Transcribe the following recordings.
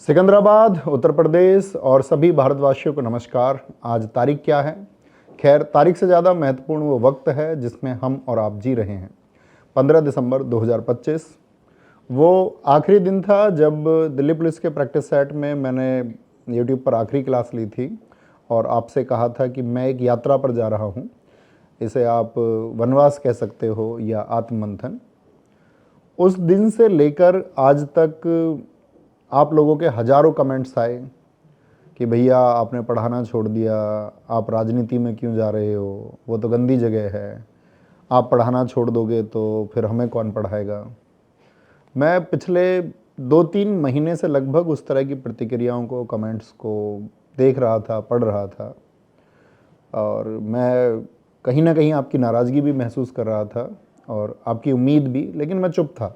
सिकंदराबाद, उत्तर प्रदेश और सभी भारतवासियों को नमस्कार। आज तारीख क्या है? खैर, तारीख से ज़्यादा महत्वपूर्ण वो वक्त है जिसमें हम और आप जी रहे हैं। 15 दिसंबर 2025 वो आखिरी दिन था जब दिल्ली पुलिस के प्रैक्टिस सेट में मैंने यूट्यूब पर आखिरी क्लास ली थी और आपसे कहा था कि मैं एक यात्रा पर जा रहा हूँ। इसे आप वनवास कह सकते हो या आत्ममंथन। उस दिन से लेकर आज तक आप लोगों के हज़ारों कमेंट्स आए कि भैया आपने पढ़ाना छोड़ दिया, आप राजनीति में क्यों जा रहे हो, वो तो गंदी जगह है, आप पढ़ाना छोड़ दोगे तो फिर हमें कौन पढ़ाएगा। मैं पिछले 2-3 महीने से लगभग उस तरह की प्रतिक्रियाओं को, कमेंट्स को देख रहा था, पढ़ रहा था और मैं कहीं ना कहीं आपकी नाराज़गी भी महसूस कर रहा था और आपकी उम्मीद भी, लेकिन मैं चुप था।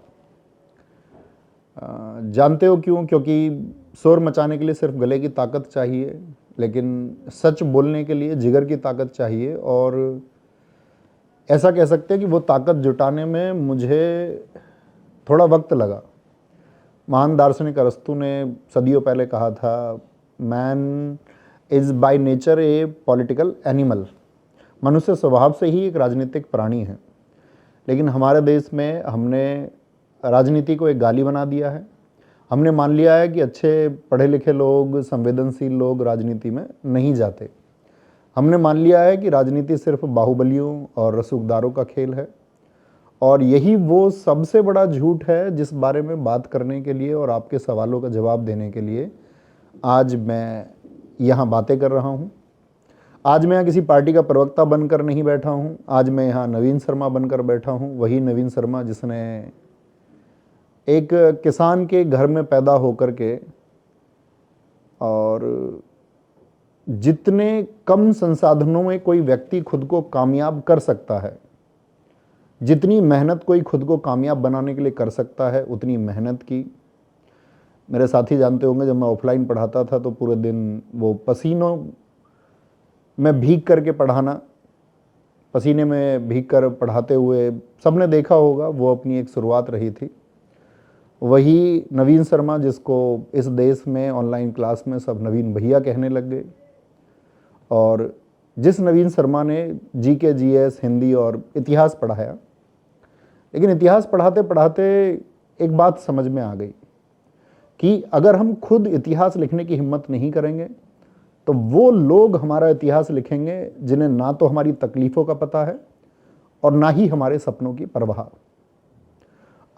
जानते हो क्यों? क्योंकि शोर मचाने के लिए सिर्फ गले की ताकत चाहिए, लेकिन सच बोलने के लिए जिगर की ताकत चाहिए। और ऐसा कह सकते हैं कि वो ताकत जुटाने में मुझे थोड़ा वक्त लगा। महान दार्शनिक अरस्तु ने सदियों पहले कहा था, man is by nature A political animal. मनुष्य स्वभाव से ही एक राजनीतिक प्राणी है, लेकिन हमारे देश में हमने राजनीति को एक गाली बना दिया है। हमने मान लिया है कि अच्छे पढ़े लिखे लोग, संवेदनशील लोग राजनीति में नहीं जाते। हमने मान लिया है कि राजनीति सिर्फ बाहुबलियों और रसूखदारों का खेल है। और यही वो सबसे बड़ा झूठ है जिस बारे में बात करने के लिए और आपके सवालों का जवाब देने के लिए आज मैं यहाँ बातें कर रहा हूँ। आज मैं यहाँ किसी पार्टी का प्रवक्ता बनकर नहीं बैठा हूँ। आज मैं यहाँ नवीन शर्मा बनकर बैठा हूँ, वही नवीन शर्मा जिसने एक किसान के घर में पैदा होकर के और जितने कम संसाधनों में कोई व्यक्ति खुद को कामयाब कर सकता है, जितनी मेहनत कोई खुद को कामयाब बनाने के लिए कर सकता है, उतनी मेहनत की। मेरे साथी जानते होंगे, जब मैं ऑफलाइन पढ़ाता था तो पूरे दिन वो पसीनों में भीग करके पढ़ाना, पसीने में भीग कर पढ़ाते हुए सबने देखा होगा, वो अपनी एक शुरुआत रही थी। वही नवीन शर्मा जिसको इस देश में ऑनलाइन क्लास में सब नवीन भैया कहने लग गए, और जिस नवीन शर्मा ने जीके, जीएस, हिंदी और इतिहास पढ़ाया। लेकिन इतिहास पढ़ाते पढ़ाते एक बात समझ में आ गई कि अगर हम खुद इतिहास लिखने की हिम्मत नहीं करेंगे तो वो लोग हमारा इतिहास लिखेंगे जिन्हें ना तो हमारी तकलीफ़ों का पता है और ना ही हमारे सपनों की परवाह।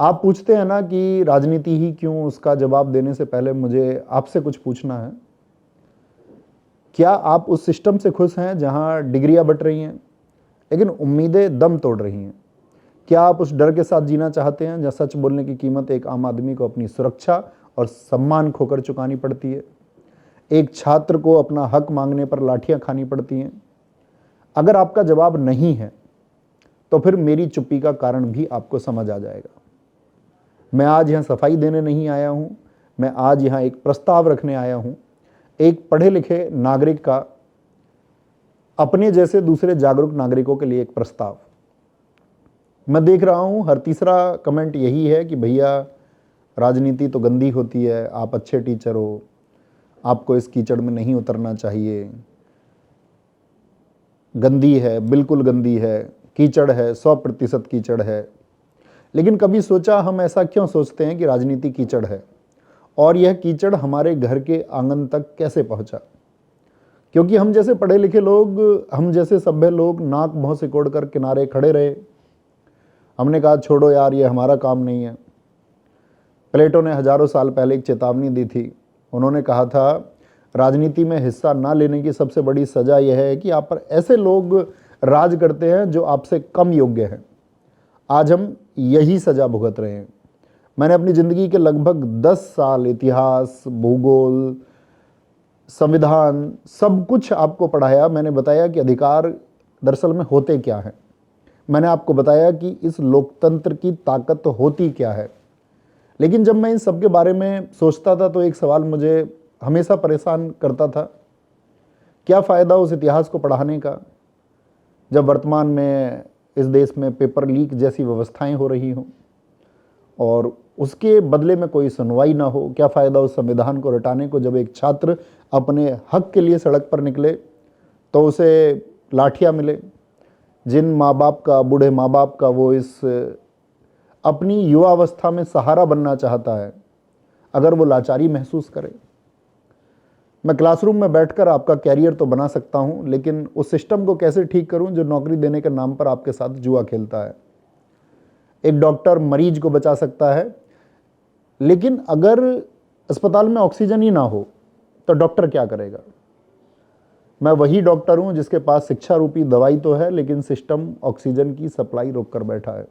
आप पूछते हैं ना कि राजनीति ही क्यों, उसका जवाब देने से पहले मुझे आपसे कुछ पूछना है। क्या आप उस सिस्टम से खुश हैं जहां डिग्रियां बट रही हैं लेकिन उम्मीदें दम तोड़ रही हैं? क्या आप उस डर के साथ जीना चाहते हैं जहां सच बोलने की कीमत एक आम आदमी को अपनी सुरक्षा और सम्मान खोकर चुकानी पड़ती है, एक छात्र को अपना हक मांगने पर लाठियां खानी पड़ती हैं? अगर आपका जवाब नहीं है तो फिर मेरी चुप्पी का कारण भी आपको समझ आ जाएगा। मैं आज यहाँ सफाई देने नहीं आया हूँ, मैं आज यहाँ एक प्रस्ताव रखने आया हूँ, एक पढ़े लिखे नागरिक का अपने जैसे दूसरे जागरूक नागरिकों के लिए एक प्रस्ताव। मैं देख रहा हूँ हर तीसरा कमेंट यही है कि भैया राजनीति तो गंदी होती है, आप अच्छे टीचर हो, आपको इस कीचड़ में नहीं उतरना चाहिए, गंदी है, बिल्कुल गंदी है, कीचड़ है, 100% कीचड़ है। लेकिन कभी सोचा हम ऐसा क्यों सोचते हैं कि राजनीति कीचड़ है और यह कीचड़ हमारे घर के आंगन तक कैसे पहुंचा? क्योंकि हम जैसे पढ़े लिखे लोग, हम जैसे सभ्य लोग नाक भौं सिकोड़ कर किनारे खड़े रहे। हमने कहा छोड़ो यार, ये हमारा काम नहीं है। प्लेटो ने हजारों साल पहले एक चेतावनी दी थी। उन्होंने कहा था राजनीति में हिस्सा ना लेने की सबसे बड़ी सजा यह है कि आप पर ऐसे लोग राज करते हैं जो आपसे कम योग्य हैं। आज हम यही सजा भुगत रहे हैं। मैंने अपनी ज़िंदगी के लगभग 10 साल इतिहास, भूगोल, संविधान, सब कुछ आपको पढ़ाया। मैंने बताया कि अधिकार दरअसल में होते क्या हैं। मैंने आपको बताया कि इस लोकतंत्र की ताकत होती क्या है। लेकिन जब मैं इन सब के बारे में सोचता था तो एक सवाल मुझे हमेशा परेशान करता था, क्या फ़ायदा उस इतिहास को पढ़ाने का जब वर्तमान में इस देश में पेपर लीक जैसी व्यवस्थाएं हो रही हों और उसके बदले में कोई सुनवाई ना हो। क्या फ़ायदा उस संविधान को रटाने को जब एक छात्र अपने हक के लिए सड़क पर निकले तो उसे लाठियाँ मिले। जिन माँ बाप का, बूढ़े माँ बाप का वो इस अपनी युवावस्था में सहारा बनना चाहता है, अगर वो लाचारी महसूस करे। मैं क्लासरूम में बैठकर आपका कैरियर तो बना सकता हूं, लेकिन उस सिस्टम को कैसे ठीक करूं जो नौकरी देने के नाम पर आपके साथ जुआ खेलता है। एक डॉक्टर मरीज को बचा सकता है, लेकिन अगर अस्पताल में ऑक्सीजन ही ना हो तो डॉक्टर क्या करेगा। मैं वही डॉक्टर हूं जिसके पास शिक्षा रूपी दवाई तो है, लेकिन सिस्टम ऑक्सीजन की सप्लाई रोक कर बैठा है।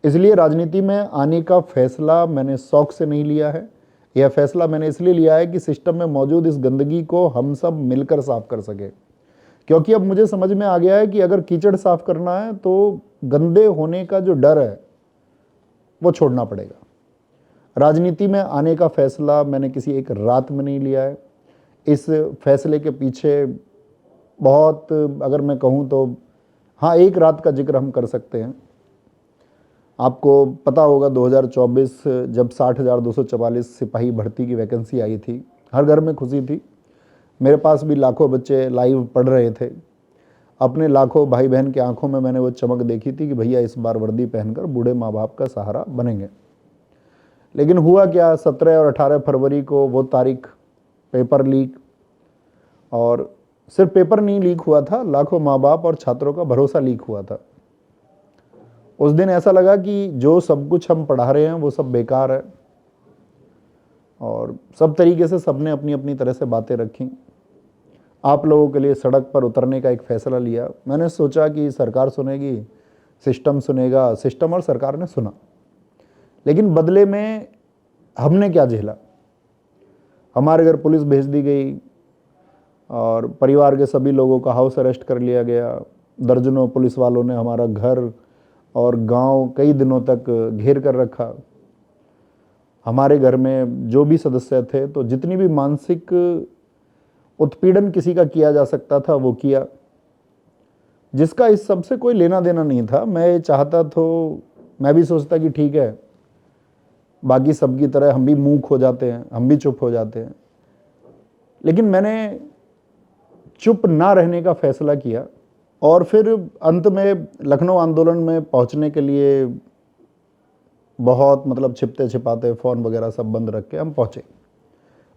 इसलिए राजनीति में आने का फैसला मैंने शौक से नहीं लिया है। यह फैसला मैंने इसलिए लिया है कि सिस्टम में मौजूद इस गंदगी को हम सब मिलकर साफ कर सके। क्योंकि अब मुझे समझ में आ गया है कि अगर कीचड़ साफ करना है तो गंदे होने का जो डर है वो छोड़ना पड़ेगा। राजनीति में आने का फैसला मैंने किसी एक रात में नहीं लिया है। इस फैसले के पीछे बहुत, अगर मैं कहूँ तो हाँ, एक रात का जिक्र हम कर सकते हैं। आपको पता होगा 2024 जब 60,244 सिपाही भर्ती की वैकेंसी आई थी, हर घर में खुशी थी। मेरे पास भी लाखों बच्चे लाइव पढ़ रहे थे। अपने लाखों भाई बहन की आंखों में मैंने वो चमक देखी थी कि भैया इस बार वर्दी पहनकर बूढ़े माँ बाप का सहारा बनेंगे। लेकिन हुआ क्या, 17 और 18 फरवरी को वो तारीख, पेपर लीक। और सिर्फ पेपर नहीं लीक हुआ था, लाखों माँ बाप और छात्रों का भरोसा लीक हुआ था। उस दिन ऐसा लगा कि जो सब कुछ हम पढ़ा रहे हैं वो सब बेकार है। और सब तरीके से सबने अपनी अपनी तरह से बातें रखी। आप लोगों के लिए सड़क पर उतरने का एक फैसला लिया। मैंने सोचा कि सरकार सुनेगी, सिस्टम सुनेगा। सिस्टम और सरकार ने सुना, लेकिन बदले में हमने क्या झेला। हमारे घर पुलिस भेज दी गई और परिवार के सभी लोगों का हाउस अरेस्ट कर लिया गया। दर्जनों पुलिस वालों ने हमारा घर और गांव कई दिनों तक घेर कर रखा। हमारे घर में जो भी सदस्य थे, तो जितनी भी मानसिक उत्पीड़न किसी का किया जा सकता था वो किया, जिसका इस सब से कोई लेना देना नहीं था। मैं चाहता तो मैं भी सोचता कि ठीक है, बाकी सब की तरह हम भी मूक हो जाते हैं, हम भी चुप हो जाते हैं। लेकिन मैंने चुप ना रहने का फैसला किया। और फिर अंत में लखनऊ आंदोलन में पहुंचने के लिए बहुत, मतलब छिपते छिपाते फ़ोन वगैरह सब बंद रख के हम पहुंचे।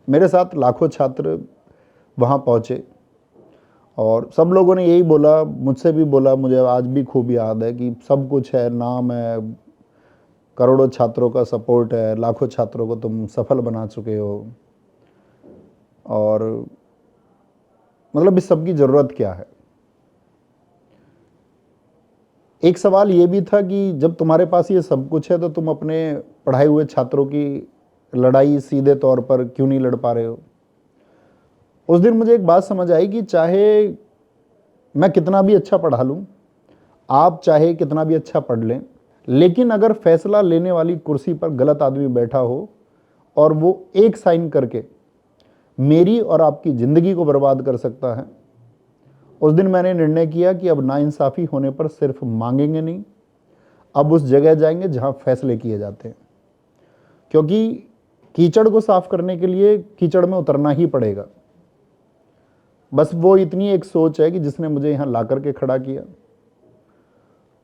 मेरे साथ लाखों छात्र वहां पहुंचे और सब लोगों ने यही बोला, मुझसे भी बोला, मुझे आज भी खूब याद है कि सब कुछ है, नाम है, करोड़ों छात्रों का सपोर्ट है, लाखों छात्रों को तुम सफल बना चुके हो, और मतलब इस सब की ज़रूरत क्या है। एक सवाल ये भी था कि जब तुम्हारे पास ये सब कुछ है तो तुम अपने पढ़ाए हुए छात्रों की लड़ाई सीधे तौर पर क्यों नहीं लड़ पा रहे हो। उस दिन मुझे एक बात समझ आई कि चाहे मैं कितना भी अच्छा पढ़ा लूं, आप चाहे कितना भी अच्छा पढ़ लें, लेकिन अगर फैसला लेने वाली कुर्सी पर गलत आदमी बैठा हो और वो एक साइन करके मेरी और आपकी ज़िंदगी को बर्बाद कर सकता है। उस दिन मैंने निर्णय किया कि अब नाइंसाफ़ी होने पर सिर्फ मांगेंगे नहीं, अब उस जगह जाएंगे जहां फैसले किए जाते हैं। क्योंकि कीचड़ को साफ करने के लिए कीचड़ में उतरना ही पड़ेगा। बस वो इतनी एक सोच है कि जिसने मुझे यहाँ ला करके खड़ा किया।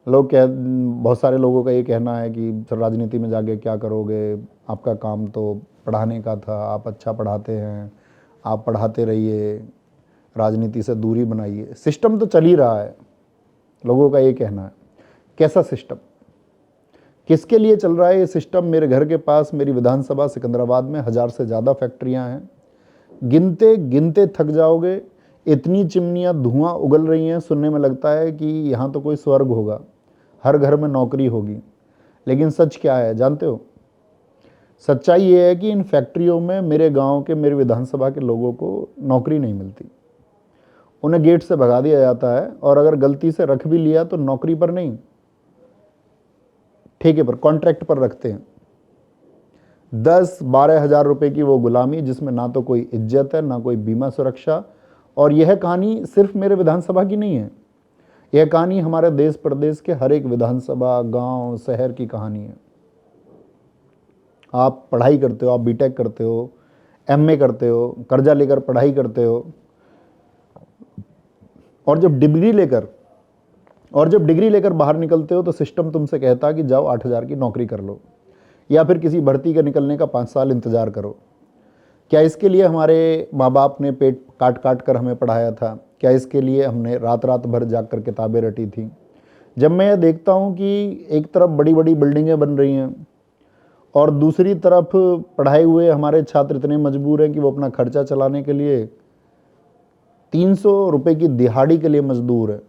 बहुत सारे लोगों का ये कहना है कि राजनीति में जाके क्या करोगे, आपका काम तो पढ़ाने का था, आप अच्छा पढ़ाते हैं, आप पढ़ाते रहिए, राजनीति से दूरी बनाइए। सिस्टम तो चल ही रहा है, लोगों का ये कहना है। कैसा सिस्टम, किसके लिए चल रहा है ये सिस्टम? मेरे घर के पास मेरी विधानसभा सिकंदराबाद में 1000 से ज़्यादा फैक्ट्रियां हैं। गिनते गिनते थक जाओगे, इतनी चिमनियां धुआं उगल रही हैं, सुनने में लगता है कि यहाँ तो कोई स्वर्ग होगा, हर घर में नौकरी होगी। लेकिन सच क्या है जानते हो? सच्चाई ये है कि इन फैक्ट्रियों में मेरे गांव के, मेरे विधानसभा के लोगों को नौकरी नहीं मिलती। उन्हें गेट से भगा दिया जाता है, और अगर गलती से रख भी लिया तो नौकरी पर नहीं, ठेके पर, कॉन्ट्रैक्ट पर रखते हैं। 10-12 हज़ार रुपए की वो गुलामी, जिसमें ना तो कोई इज्जत है, ना कोई बीमा सुरक्षा। और यह कहानी सिर्फ मेरे विधानसभा की नहीं है, यह कहानी हमारे देश प्रदेश के हर एक विधानसभा, गांव, शहर की कहानी है। आप पढ़ाई करते हो, आप बीटेक करते हो, एमए करते हो, कर्जा लेकर पढ़ाई करते हो, और जब डिग्री लेकर बाहर निकलते हो तो सिस्टम तुमसे कहता है कि जाओ 8,000 की नौकरी कर लो, या फिर किसी भर्ती के निकलने का 5 साल इंतज़ार करो। क्या इसके लिए हमारे माँ बाप ने पेट काट काट कर हमें पढ़ाया था? क्या इसके लिए हमने रात रात भर जाग कर किताबें रटी थी? जब मैं यह देखता हूँ कि एक तरफ बड़ी बड़ी बिल्डिंगें बन रही हैं और दूसरी तरफ पढ़ाए हुए हमारे छात्र इतने मजबूर हैं कि वो अपना खर्चा चलाने के लिए 300 रुपये की दिहाड़ी के लिए मजदूर है,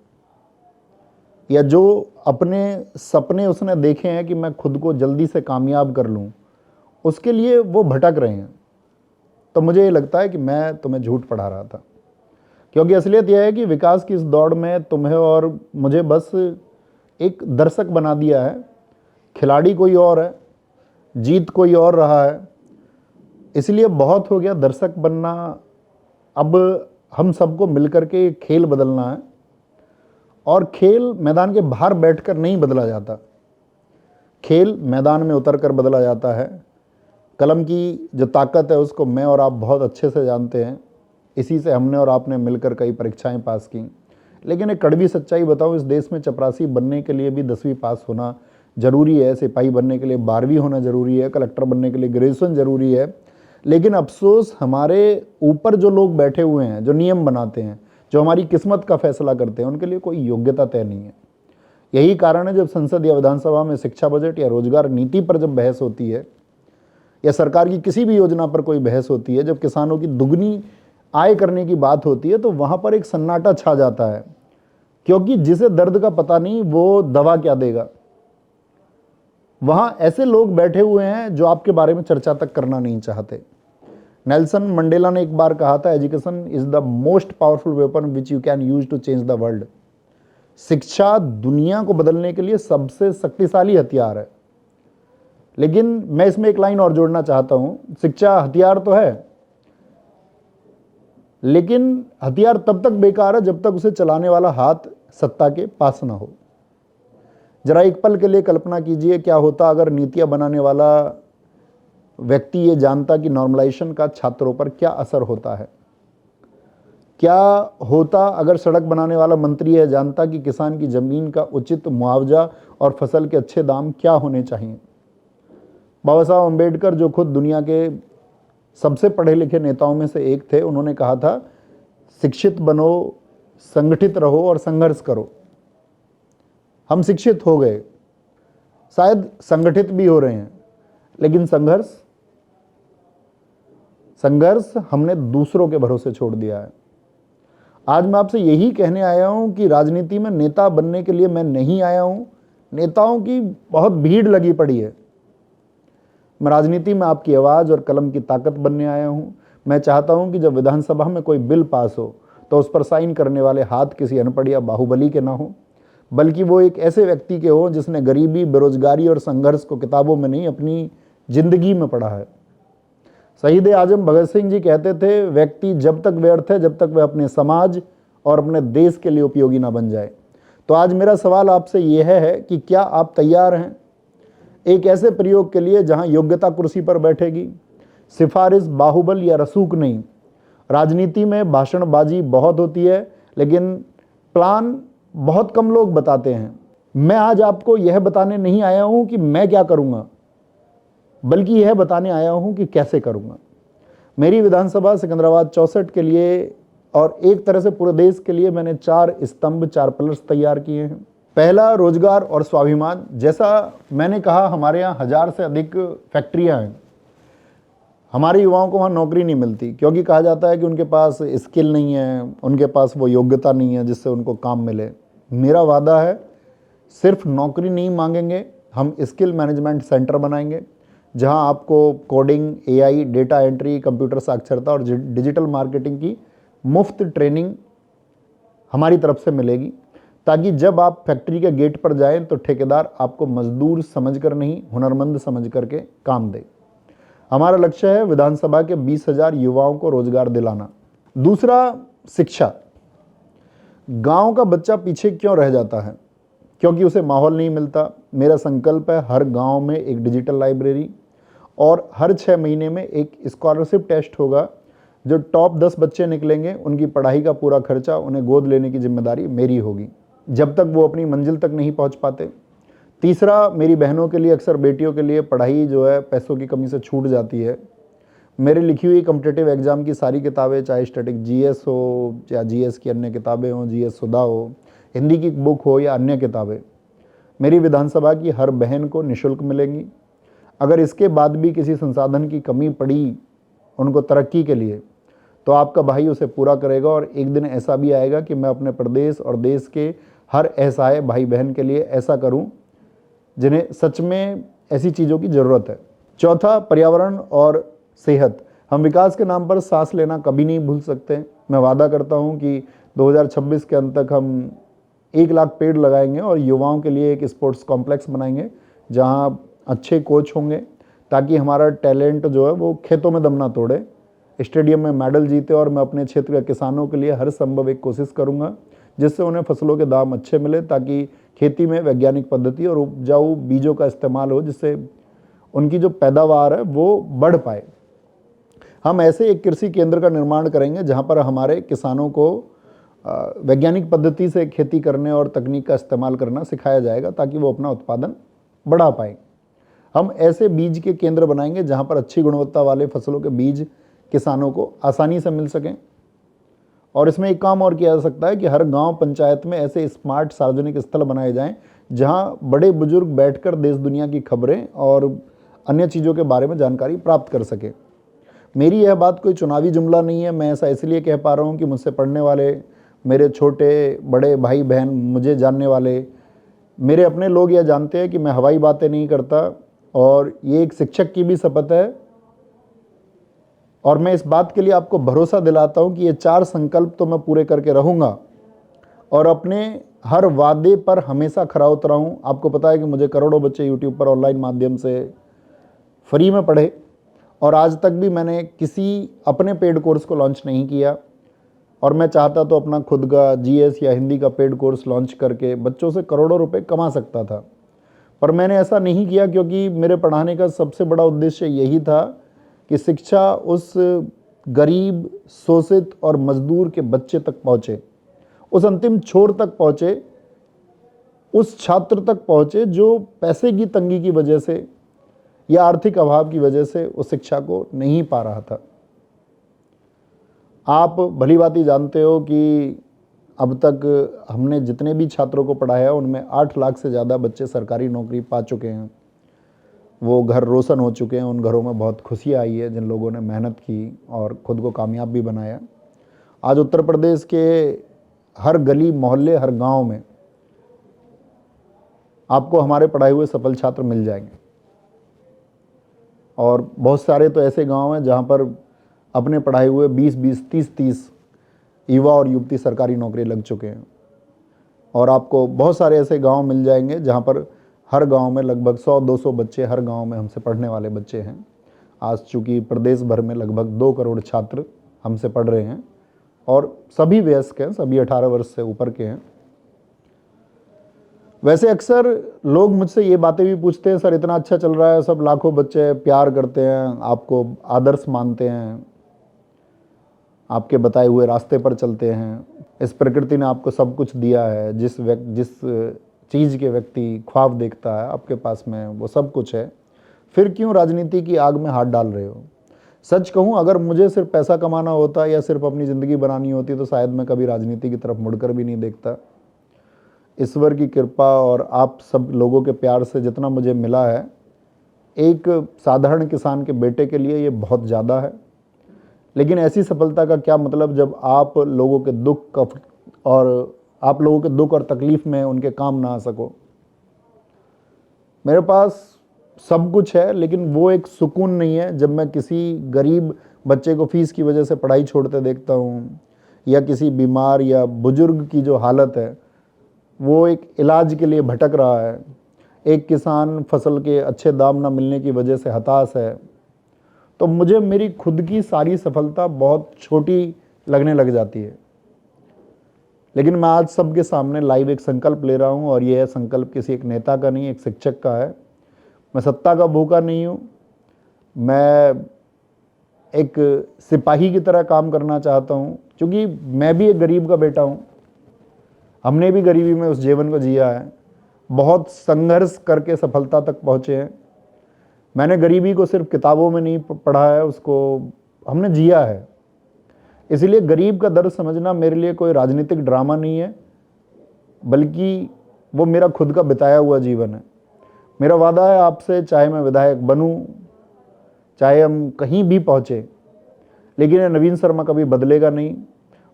या जो अपने सपने उसने देखे हैं कि मैं खुद को जल्दी से कामयाब कर लूँ, उसके लिए वो भटक रहे हैं। तो मुझे ये लगता है कि मैं तुम्हें झूठ पढ़ा रहा था, क्योंकि असलियत यह है कि विकास की इस दौड़ में तुम्हें और मुझे बस एक दर्शक बना दिया है। खिलाड़ी कोई और है, जीत कोई और रहा है, इसलिए बहुत हो गया दर्शक बनना। अब हम सबको मिलकर के खेल बदलना है, और खेल मैदान के बाहर बैठकर नहीं बदला जाता, खेल मैदान में उतर कर बदला जाता है। कलम की जो ताकत है उसको मैं और आप बहुत अच्छे से जानते हैं, इसी से हमने और आपने मिलकर कई परीक्षाएं पास की। लेकिन एक कड़वी सच्चाई बताऊं, इस देश में चपरासी बनने के लिए भी 10वीं पास होना ज़रूरी है, सिपाही बनने के लिए 12वीं होना ज़रूरी है, कलेक्टर बनने के लिए ग्रेजुएशन ज़रूरी है। लेकिन अफसोस हमारे ऊपर जो लोग बैठे हुए हैं, जो नियम बनाते हैं, जो हमारी किस्मत का फैसला करते हैं, उनके लिए कोई योग्यता तय नहीं है। यही कारण है जब संसद या विधानसभा में शिक्षा बजट या रोजगार नीति पर जब बहस होती है, या सरकार की किसी भी योजना पर कोई बहस होती है, जब किसानों की दुगनी आय करने की बात होती है, तो वहाँ पर एक सन्नाटा छा जाता है, क्योंकि जिसे दर्द का पता नहीं वो दवा क्या देगा। वहाँ ऐसे लोग बैठे हुए हैं जो आपके बारे में चर्चा तक करना नहीं चाहते। नेल्सन मंडेला ने एक बार कहा था, education is the most powerful weapon which you can use to change the world. शिक्षा दुनिया को बदलने के लिए सबसे शक्तिशाली हथियार है। लेकिन मैं इसमें एक लाइन और जोड़ना चाहता हूं, शिक्षा हथियार तो है, लेकिन हथियार तब तक बेकार है जब तक उसे चलाने वाला हाथ सत्ता के पास ना हो। जरा एक पल के लिए कल्पना कीजिए, क्या होता अगर नीतियां बनाने वाला व्यक्ति ये जानता कि नॉर्मलाइजेशन का छात्रों पर क्या असर होता है। क्या होता अगर सड़क बनाने वाला मंत्री यह जानता कि किसान की जमीन का उचित मुआवजा और फसल के अच्छे दाम क्या होने चाहिए। बाबा साहब अम्बेडकर, जो खुद दुनिया के सबसे पढ़े लिखे नेताओं में से एक थे, उन्होंने कहा था, शिक्षित बनो, संगठित रहो और संघर्ष करो। हम शिक्षित हो गए, शायद संगठित भी हो रहे हैं, लेकिन संघर्ष हमने दूसरों के भरोसे छोड़ दिया है। आज मैं आपसे यही कहने आया हूं कि राजनीति में नेता बनने के लिए मैं नहीं आया हूं, नेताओं की बहुत भीड़ लगी पड़ी है। मैं राजनीति में आपकी आवाज़ और कलम की ताकत बनने आया हूं। मैं चाहता हूं कि जब विधानसभा में कोई बिल पास हो तो उस पर साइन करने वाले हाथ किसी अनपढ़ या बाहुबली के ना हो, बल्कि वो एक ऐसे व्यक्ति के हो जिसने गरीबी, बेरोजगारी और संघर्ष को किताबों में नहीं, अपनी जिंदगी में पढ़ा है। शहीद आजम भगत सिंह जी कहते थे, व्यक्ति जब तक व्यर्थ है जब तक वह अपने समाज और अपने देश के लिए उपयोगी ना बन जाए। तो आज मेरा सवाल आपसे यह है कि क्या आप तैयार हैं एक ऐसे प्रयोग के लिए जहां योग्यता कुर्सी पर बैठेगी, सिफारिश, बाहुबल या रसूख नहीं। राजनीति में भाषणबाजी बहुत होती है, लेकिन प्लान बहुत कम लोग बताते हैं। मैं आज आपको यह बताने नहीं आया हूं कि मैं क्या करूंगा, बल्कि यह बताने आया हूं कि कैसे करूंगा। मेरी विधानसभा सिकंदराबाद 64 के लिए और एक तरह से पूरे देश के लिए मैंने 4 स्तंभ, 4 पिलर्स तैयार किए हैं। पहला, रोजगार और स्वाभिमान। जैसा मैंने कहा, हमारे यहाँ 1000 से अधिक फैक्ट्रियाँ हैं। हमारे युवाओं को वहाँ नौकरी नहीं मिलती, क्योंकि कहा जाता है कि उनके पास स्किल नहीं है, उनके पास वो योग्यता नहीं है जिससे उनको काम मिले। मेरा वादा है, सिर्फ नौकरी नहीं मांगेंगे, हम स्किल मैनेजमेंट सेंटर बनाएंगे, जहां आपको coding, AI, data entry, computer साक्षरता और डिजिटल मार्केटिंग की मुफ्त ट्रेनिंग हमारी तरफ से मिलेगी, ताकि जब आप फैक्ट्री के गेट पर जाएं तो ठेकेदार आपको मजदूर समझकर नहीं, हुनरमंद समझ करके काम दे। हमारा लक्ष्य है विधानसभा के 20,000 युवाओं को रोजगार दिलाना। दूसरा, शिक्षा। गांव का बच्चा पीछे क्यों रह जाता है? क्योंकि उसे माहौल नहीं मिलता। मेरा संकल्प है हर गांव में एक डिजिटल लाइब्रेरी और हर 6 महीने में एक स्कॉलरशिप टेस्ट होगा। जो टॉप 10 बच्चे निकलेंगे उनकी पढ़ाई का पूरा खर्चा उन्हें गोद लेने की जिम्मेदारी मेरी होगी, जब तक वो अपनी मंजिल तक नहीं पहुंच पाते। तीसरा, मेरी बहनों के लिए, अक्सर बेटियों के लिए पढ़ाई जो है पैसों की कमी से छूट जाती है। मेरी लिखी हुई कॉम्पिटिटिव एग्ज़ाम की सारी किताबें, चाहे स्टैटिक जीएस हो या जीएस की अन्य किताबें हों, जीएस सुधा हो, हिंदी की बुक हो या अन्य किताबें, मेरी विधानसभा की हर बहन को निःशुल्क मिलेंगी। अगर इसके बाद भी किसी संसाधन की कमी पड़ी उनको तरक्की के लिए, तो आपका भाई उसे पूरा करेगा। और एक दिन ऐसा भी आएगा कि मैं अपने प्रदेश और देश के हर असहाय भाई बहन के लिए ऐसा करूं जिन्हें सच में ऐसी चीज़ों की ज़रूरत है। चौथा, पर्यावरण और सेहत। हम विकास के नाम पर सांस लेना कभी नहीं भूल सकते। मैं वादा करता हूं कि 2026 के अंत तक हम 1 लाख पेड़ लगाएंगे और युवाओं के लिए एक स्पोर्ट्स कॉम्प्लेक्स बनाएंगे जहां अच्छे कोच होंगे, ताकि हमारा टैलेंट जो है वो खेतों में दम ना तोड़े, स्टेडियम में मेडल जीते। और मैं अपने क्षेत्र के किसानों के लिए हर संभव एक कोशिश करूंगा जिससे उन्हें फसलों के दाम अच्छे मिले, ताकि खेती में वैज्ञानिक पद्धति और उपजाऊ बीजों का इस्तेमाल हो, जिससे उनकी जो पैदावार है वो बढ़ पाए। हम ऐसे एक कृषि केंद्र का निर्माण करेंगे जहां पर हमारे किसानों को वैज्ञानिक पद्धति से खेती करने और तकनीक का इस्तेमाल करना सिखाया जाएगा, ताकि वो अपना उत्पादन बढ़ा पाएँ। हम ऐसे बीज के केंद्र बनाएंगे जहां पर अच्छी गुणवत्ता वाले फसलों के बीज किसानों को आसानी से मिल सकें। और इसमें एक काम और किया जा सकता है कि हर गांव पंचायत में ऐसे स्मार्ट सार्वजनिक स्थल बनाए जाएं जहां बड़े बुजुर्ग बैठकर देश दुनिया की खबरें और अन्य चीज़ों के बारे में जानकारी प्राप्त कर सकें। मेरी यह बात कोई चुनावी जुमला नहीं है। मैं ऐसा इसलिए कह पा रहा हूं कि मुझसे पढ़ने वाले मेरे छोटे बड़े भाई बहन, मुझे जानने वाले मेरे अपने लोग यह जानते हैं कि मैं हवाई बातें नहीं करता, और ये एक शिक्षक की भी शपथ है। और मैं इस बात के लिए आपको भरोसा दिलाता हूं कि ये 4 संकल्प तो मैं पूरे करके रहूंगा और अपने हर वादे पर हमेशा खरा उतरा हूं। आपको पता है कि मुझे करोड़ों बच्चे यूट्यूब पर ऑनलाइन माध्यम से फ्री में पढ़े, और आज तक भी मैंने किसी अपने पेड कोर्स को लॉन्च नहीं किया। और मैं चाहता तो अपना खुद का जीएस या हिंदी का पेड कोर्स लॉन्च करके बच्चों से करोड़ों रुपए कमा सकता था, पर मैंने ऐसा नहीं किया, क्योंकि मेरे पढ़ाने का सबसे बड़ा उद्देश्य यही था कि शिक्षा उस गरीब, शोषित और मजदूर के बच्चे तक पहुँचे, उस अंतिम छोर तक पहुँचे, उस छात्र तक पहुँचे जो पैसे की तंगी की वजह से या आर्थिक अभाव की वजह से उस शिक्षा को नहीं पा रहा था। आप भली भांति जानते हो कि अब तक हमने जितने भी छात्रों को पढ़ाया उनमें 8 लाख से ज़्यादा बच्चे सरकारी नौकरी पा चुके हैं। वो घर रोशन हो चुके हैं। उन घरों में बहुत खुशी आई है जिन लोगों ने मेहनत की और ख़ुद को कामयाब भी बनाया। आज उत्तर प्रदेश के हर गली मोहल्ले, हर गांव में आपको हमारे पढ़ाए हुए सफल छात्र मिल जाएंगे। और बहुत सारे तो ऐसे गांव हैं जहां पर अपने पढ़ाए हुए 20-20, 30-30 युवा और युवती सरकारी नौकरी लग चुके हैं। और आपको बहुत सारे ऐसे गांव मिल जाएंगे जहां पर हर गांव में लगभग 100-200 बच्चे हर गांव में हमसे पढ़ने वाले बच्चे हैं। आज चूँकि प्रदेश भर में लगभग 2 करोड़ छात्र हमसे पढ़ रहे हैं और सभी वयस्क हैं, सभी 18 वर्ष से ऊपर के हैं। वैसे अक्सर लोग मुझसे ये बातें भी पूछते हैं, सर इतना अच्छा चल रहा है, सब लाखों बच्चे प्यार करते हैं, आपको आदर्श मानते हैं, आपके बताए हुए रास्ते पर चलते हैं, इस प्रकृति ने आपको सब कुछ दिया है, जिस चीज़ के व्यक्ति ख्वाब देखता है आपके पास में वो सब कुछ है, फिर क्यों राजनीति की आग में हाथ डाल रहे हो? सच कहूँ, अगर मुझे सिर्फ पैसा कमाना होता या सिर्फ अपनी ज़िंदगी बनानी होती तो शायद मैं कभी राजनीति की तरफ मुड़कर भी नहीं देखता। ईश्वर की कृपा और आप सब लोगों के प्यार से जितना मुझे मिला है, एक साधारण किसान के बेटे के लिए ये बहुत ज़्यादा है। लेकिन ऐसी सफलता का क्या मतलब जब आप लोगों के दुख और तकलीफ में उनके काम ना आ सको। मेरे पास सब कुछ है, लेकिन वो एक सुकून नहीं है जब मैं किसी गरीब बच्चे को फीस की वजह से पढ़ाई छोड़ते देखता हूँ, या किसी बीमार या बुजुर्ग की जो हालत है वो एक इलाज के लिए भटक रहा है, एक किसान फसल के अच्छे दाम ना मिलने की वजह से हताश है, तो मुझे मेरी खुद की सारी सफलता बहुत छोटी लगने लग जाती है। लेकिन मैं आज सबके सामने लाइव एक संकल्प ले रहा हूँ, और यह संकल्प किसी एक नेता का नहीं, एक शिक्षक का है। मैं सत्ता का भूखा नहीं हूँ, मैं एक सिपाही की तरह काम करना चाहता हूँ, क्योंकि मैं भी एक गरीब का बेटा हूँ। हमने भी गरीबी में उस जीवन को जिया है, बहुत संघर्ष करके सफलता तक पहुँचे हैं। मैंने गरीबी को सिर्फ किताबों में नहीं पढ़ा है, उसको हमने जिया है। इसलिए गरीब का दर्द समझना मेरे लिए कोई राजनीतिक ड्रामा नहीं है, बल्कि वो मेरा खुद का बिताया हुआ जीवन है। मेरा वादा है आपसे, चाहे मैं विधायक बनूं, चाहे हम कहीं भी पहुँचे, लेकिन ये नवीन शर्मा कभी बदलेगा नहीं।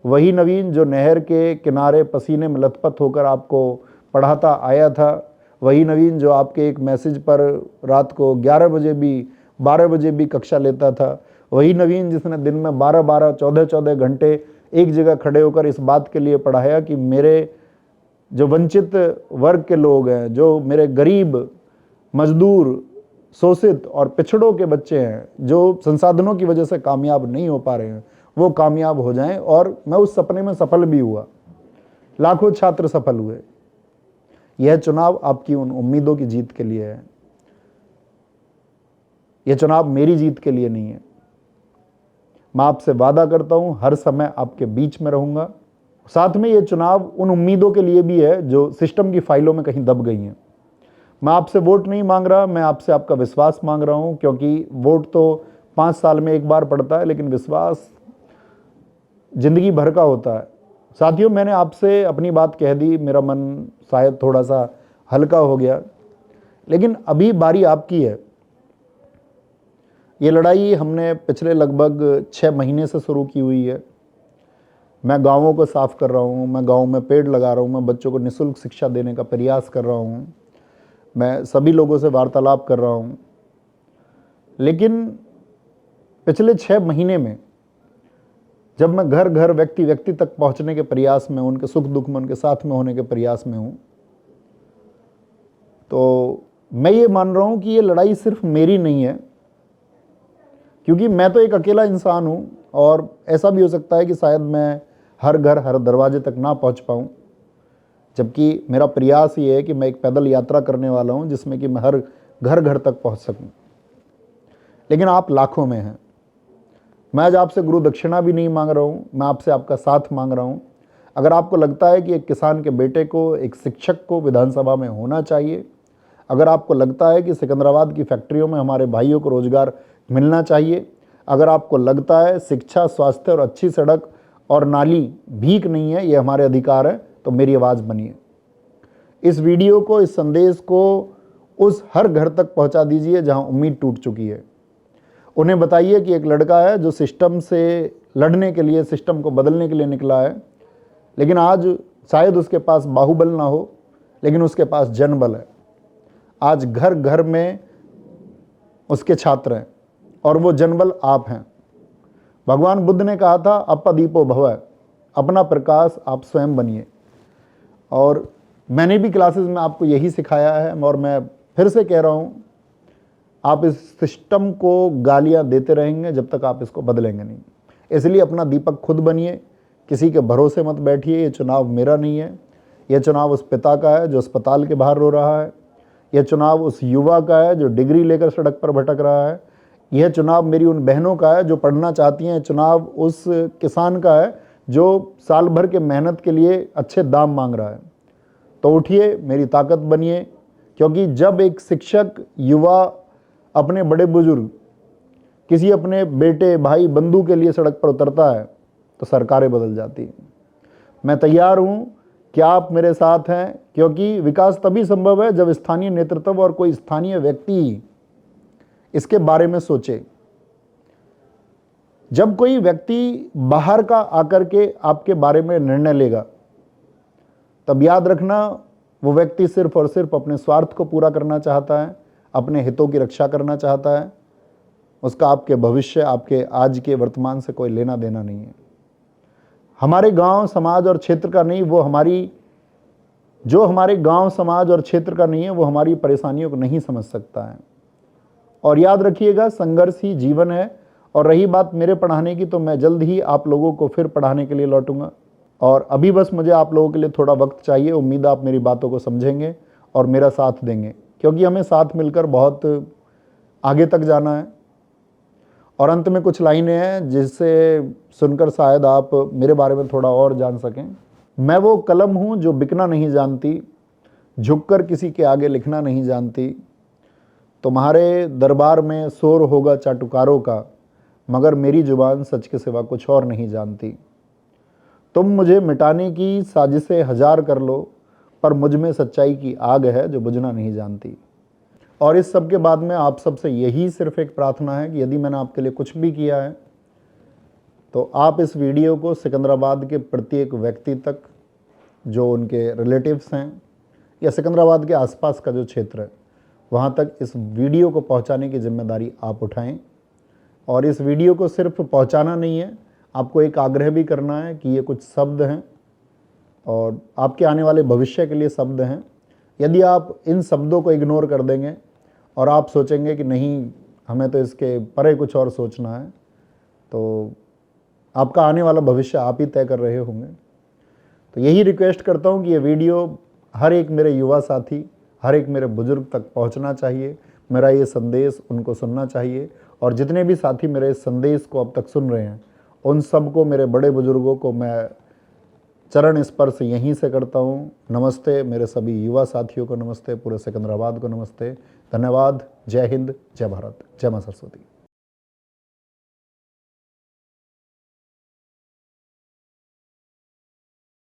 वही नवीन जो नहर के किनारे पसीने में लथपथ होकर आपको पढ़ाता आया था, वही नवीन जो आपके एक मैसेज पर रात को 11 बजे भी 12 बजे भी कक्षा लेता था, वही नवीन जिसने दिन में 12-12 14-14 घंटे एक जगह खड़े होकर इस बात के लिए पढ़ाया कि मेरे जो वंचित वर्ग के लोग हैं, जो मेरे गरीब, मजदूर, शोषित और पिछड़ों के बच्चे हैं, जो संसाधनों की वजह से कामयाब नहीं हो पा रहे हैं, वो कामयाब हो जाएं। और मैं उस सपने में सफल भी हुआ, लाखों छात्र सफल हुए। यह चुनाव आपकी उन उम्मीदों की जीत के लिए है, यह चुनाव मेरी जीत के लिए नहीं है। मैं आपसे वादा करता हूं, हर समय आपके बीच में रहूंगा। साथ में यह चुनाव उन उम्मीदों के लिए भी है जो सिस्टम की फाइलों में कहीं दब गई हैं। मैं आपसे वोट नहीं मांग रहा, मैं आपसे आपका विश्वास मांग रहा हूं, क्योंकि वोट तो 5 साल में एक बार पड़ता है, लेकिन विश्वास जिंदगी भर का होता है। साथियों, मैंने आपसे अपनी बात कह दी, मेरा मन शायद थोड़ा सा हल्का हो गया, लेकिन अभी बारी आपकी है। ये लड़ाई हमने पिछले लगभग 6 महीने से शुरू की हुई है। मैं गांवों को साफ कर रहा हूँ, मैं गांव में पेड़ लगा रहा हूँ, मैं बच्चों को निःशुल्क शिक्षा देने का प्रयास कर रहा हूँ, मैं सभी लोगों से वार्तालाप कर रहा हूँ। लेकिन पिछले 6 महीने में जब मैं घर घर, व्यक्ति व्यक्ति तक पहुंचने के प्रयास में, उनके सुख दुख में उनके साथ में होने के प्रयास में हूं, तो मैं ये मान रहा हूं कि ये लड़ाई सिर्फ मेरी नहीं है, क्योंकि मैं तो एक अकेला इंसान हूं और ऐसा भी हो सकता है कि शायद मैं हर घर, हर दरवाजे तक ना पहुंच पाऊं। जबकि मेरा प्रयास ये है कि मैं एक पैदल यात्रा करने वाला हूं, जिसमें कि मैं हर घर घर तक पहुंच सकूं। लेकिन आप लाखों में हैं। मैं आज आपसे गुरु दक्षिणा भी नहीं मांग रहा हूँ, मैं आपसे आपका साथ मांग रहा हूँ। अगर आपको लगता है कि एक किसान के बेटे को, एक शिक्षक को विधानसभा में होना चाहिए, अगर आपको लगता है कि सिकंदराबाद की फैक्ट्रियों में हमारे भाइयों को रोजगार मिलना चाहिए, अगर आपको लगता है शिक्षा, स्वास्थ्य और अच्छी सड़क और नाली भीख नहीं है, ये हमारे अधिकार है, तो मेरी आवाज़ बनिए। इस वीडियो को, इस संदेश को उस हर घर तक पहुँचा दीजिए जहाँ उम्मीद टूट चुकी है। उन्हें बताइए कि एक लड़का है जो सिस्टम से लड़ने के लिए, सिस्टम को बदलने के लिए निकला है, लेकिन आज शायद उसके पास बाहुबल ना हो, लेकिन उसके पास जनबल है। आज घर घर में उसके छात्र हैं और वो जनबल आप हैं। भगवान बुद्ध ने कहा था, अपदीपो भव, अपना प्रकाश आप स्वयं बनिए। और मैंने भी क्लासेस में आपको यही सिखाया है, और मैं फिर से कह रहा हूँ, आप इस सिस्टम को गालियां देते रहेंगे जब तक आप इसको बदलेंगे नहीं। इसलिए अपना दीपक खुद बनिए, किसी के भरोसे मत बैठिए। ये चुनाव मेरा नहीं है, यह चुनाव उस पिता का है जो अस्पताल के बाहर रो रहा है, यह चुनाव उस युवा का है जो डिग्री लेकर सड़क पर भटक रहा है, यह चुनाव मेरी उन बहनों का है जो पढ़ना चाहती हैं, चुनाव उस किसान का है जो साल भर के मेहनत के लिए अच्छे दाम मांग रहा है। तो उठिए, मेरी ताकत बनिए, क्योंकि जब एक शिक्षक, युवा अपने बड़े बुजुर्ग, किसी अपने बेटे, भाई, बंधु के लिए सड़क पर उतरता है तो सरकारें बदल जाती हैं। मैं तैयार हूं कि आप मेरे साथ हैं, क्योंकि विकास तभी संभव है जब स्थानीय नेतृत्व और कोई स्थानीय व्यक्ति इसके बारे में सोचे। जब कोई व्यक्ति बाहर का आकर के आपके बारे में निर्णय लेगा, तब याद रखना वो व्यक्ति सिर्फ और सिर्फ अपने स्वार्थ को पूरा करना चाहता है, अपने हितों की रक्षा करना चाहता है। उसका आपके भविष्य, आपके आज के वर्तमान से कोई लेना देना नहीं है। हमारे गांव, समाज और क्षेत्र का नहीं, वो हमारी, जो हमारे गांव, समाज और क्षेत्र का नहीं है, वो हमारी परेशानियों को नहीं समझ सकता है। और याद रखिएगा, संघर्ष ही जीवन है। और रही बात मेरे पढ़ाने की, तो मैं जल्द ही आप लोगों को फिर पढ़ाने के लिए लौटूंगा। और अभी बस मुझे आप लोगों के लिए थोड़ा वक्त चाहिए। उम्मीद आप मेरी बातों को समझेंगे और मेरा साथ देंगे, क्योंकि हमें साथ मिलकर बहुत आगे तक जाना है। और अंत में कुछ लाइनें हैं जिससे सुनकर शायद आप मेरे बारे में थोड़ा और जान सकें। मैं वो कलम हूँ जो बिकना नहीं जानती, झुककर किसी के आगे लिखना नहीं जानती। तुम्हारे दरबार में शोर होगा चाटुकारों का, मगर मेरी जुबान सच के सिवा कुछ और नहीं जानती। तुम मुझे मिटाने की साजिशें हजार कर लो, पर मुझ में सच्चाई की आग है जो बुझना नहीं जानती। और इस सब के बाद में आप सबसे यही सिर्फ एक प्रार्थना है कि यदि मैंने आपके लिए कुछ भी किया है तो आप इस वीडियो को सिकंदराबाद के प्रत्येक व्यक्ति तक, जो उनके रिलेटिव्स हैं या सिकंदराबाद के आसपास का जो क्षेत्र है वहाँ तक इस वीडियो को पहुँचाने की जिम्मेदारी आप उठाएं। और इस वीडियो को सिर्फ पहुँचाना नहीं है, आपको एक आग्रह भी करना है कि ये कुछ शब्द हैं और आपके आने वाले भविष्य के लिए शब्द हैं। यदि आप इन शब्दों को इग्नोर कर देंगे और आप सोचेंगे कि नहीं हमें तो इसके परे कुछ और सोचना है, तो आपका आने वाला भविष्य आप ही तय कर रहे होंगे। तो यही रिक्वेस्ट करता हूँ कि ये वीडियो हर एक मेरे युवा साथी, हर एक मेरे बुजुर्ग तक पहुँचना चाहिए। मेरा ये संदेश उनको सुनना चाहिए और जितने भी साथी मेरे इस संदेश को अब तक सुन रहे हैं उन सबको, मेरे बड़े बुजुर्गों को मैं चरण स्पर्श यहीं से करता हूँ। नमस्ते मेरे सभी युवा साथियों को, नमस्ते पूरे सिकंदराबाद को नमस्ते। धन्यवाद। जय हिंद, जय भारत, जय मां सरस्वती।